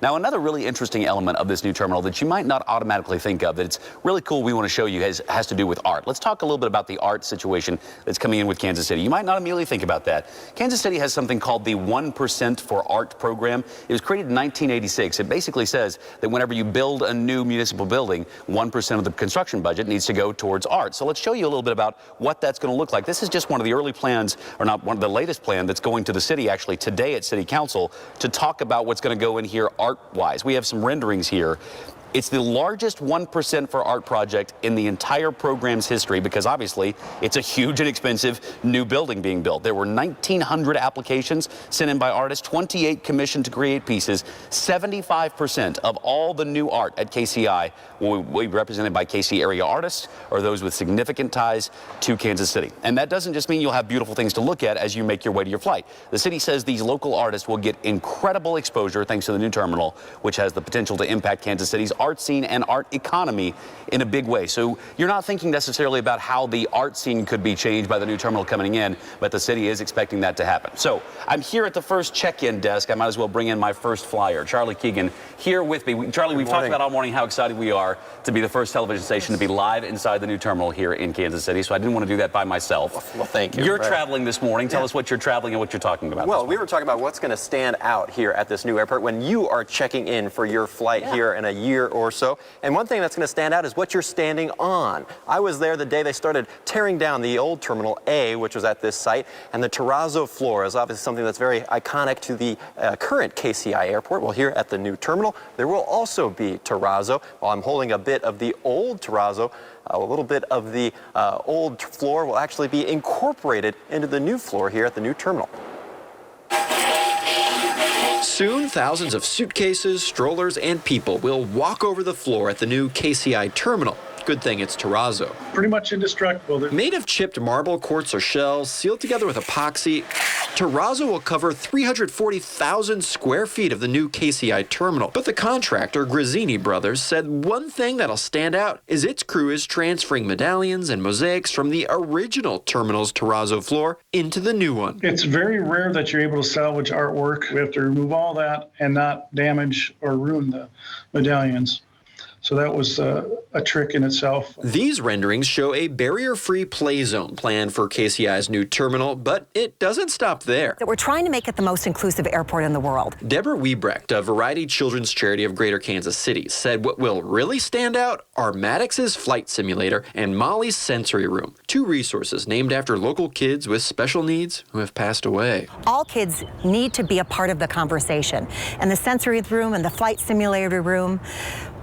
Now, another really interesting element of this new terminal that you might not automatically think of, that it's really cool, we want to show you, has to do with art. Let's talk a little bit about the art situation that's coming in with Kansas City. You might not immediately think about that. Kansas City has something called the 1% for Art program. It was created in 1986. It basically says that whenever you build a new municipal building, 1% of the construction budget needs to go towards art. So let's show you a little bit about what that's going to look like. This is just one of the early plans, or not one of the latest plan that's going to the city actually today at City Council to talk about what's going to go in here art-wise. We have some renderings here. It's the largest 1% for art project in the entire program's history because obviously it's a huge and expensive new building being built. There were 1,900 applications sent in by artists, 28 commissioned to create pieces. 75% of all the new art at KCI will be represented by KC area artists or those with significant ties to Kansas City. And that doesn't just mean you'll have beautiful things to look at as you make your way to your flight. The city says these local artists will get incredible exposure thanks to the new terminal, which has the potential to impact Kansas City's art scene and art economy in a big way. So you're not thinking necessarily about how the art scene could be changed by the new terminal coming in, but the city is expecting that to happen. So I'm here at the first check-in desk. I might as well bring in my first flyer. Charlie Keegan here with me. Charlie, we've talked about all morning how excited we are to be the first television station to be live inside the new terminal here in Kansas City, so I didn't want to do that by myself. Well, thank you. You're traveling this morning. Tell us what you're traveling and what you're talking about. Well, we were talking about what's going to stand out here at this new airport when you are checking in for your flight here in a year or so. And one thing that's going to stand out is what you're standing on. I was there the day they started tearing down the old Terminal A, which was at this site, and the terrazzo floor is obviously something that's very iconic to the current KCI airport. Well, here at the new terminal, there will also be terrazzo. While I'm holding a bit of the old terrazzo, a little bit of the old floor will actually be incorporated into the new floor here at the new terminal. Soon, thousands of suitcases, strollers, and people will walk over the floor at the new KCI terminal. Good thing it's terrazzo. Pretty much indestructible. Made of chipped marble, quartz, or shells, sealed together with epoxy, terrazzo will cover 340,000 square feet of the new KCI terminal. But the contractor, Grazzini Brothers, said one thing that'll stand out is its crew is transferring medallions and mosaics from the original terminal's terrazzo floor into the new one. It's very rare that you're able to salvage artwork. We have to remove all that and not damage or ruin the medallions. So that was a trick in itself. These renderings show a barrier-free play zone planned for KCI's new terminal, but it doesn't stop there. We're trying to make it the most inclusive airport in the world. Deborah Wiebrecht of Variety Children's Charity of Greater Kansas City said what will really stand out are Maddox's Flight Simulator and Molly's Sensory Room, two resources named after local kids with special needs who have passed away. All kids need to be a part of the conversation. And the sensory room and the flight simulator room,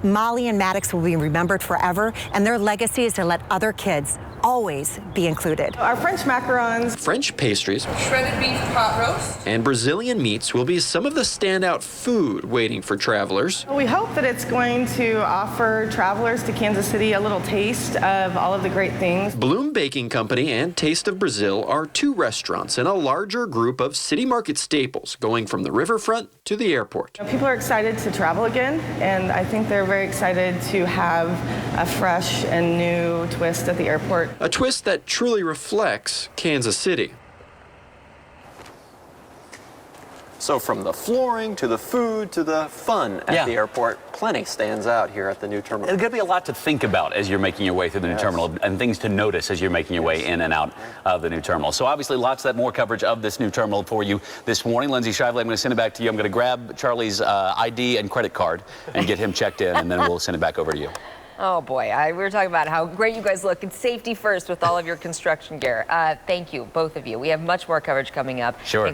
Molly and Maddox will be remembered forever, and their legacy is to let other kids always be included. Our French macarons, French pastries, shredded beef pot roast, and Brazilian meats will be some of the standout food waiting for travelers. We hope that it's going to offer travelers to Kansas City a little taste of all of the great things. Bloom Baking Company and Taste of Brazil are two restaurants in a larger group of city market staples going from the riverfront to the airport. People are excited to travel again, and I think they're very excited to have a fresh and new twist at the airport. A twist that truly reflects Kansas City. So from the flooring to the food to the fun at the airport, plenty stands out here at the new terminal. There's going to be a lot to think about as you're making your way through the new terminal and things to notice as you're making your way in and out of the new terminal. So obviously lots of more coverage of this new terminal for you this morning. Lindsay Shively, I'm going to send it back to you. I'm going to grab Charlie's ID and credit card and get him checked in, and then we'll send it back over to you. Oh boy, we were talking about how great you guys look. It's safety first with all of your construction gear. Thank you, both of you. We have much more coverage coming up. Sure.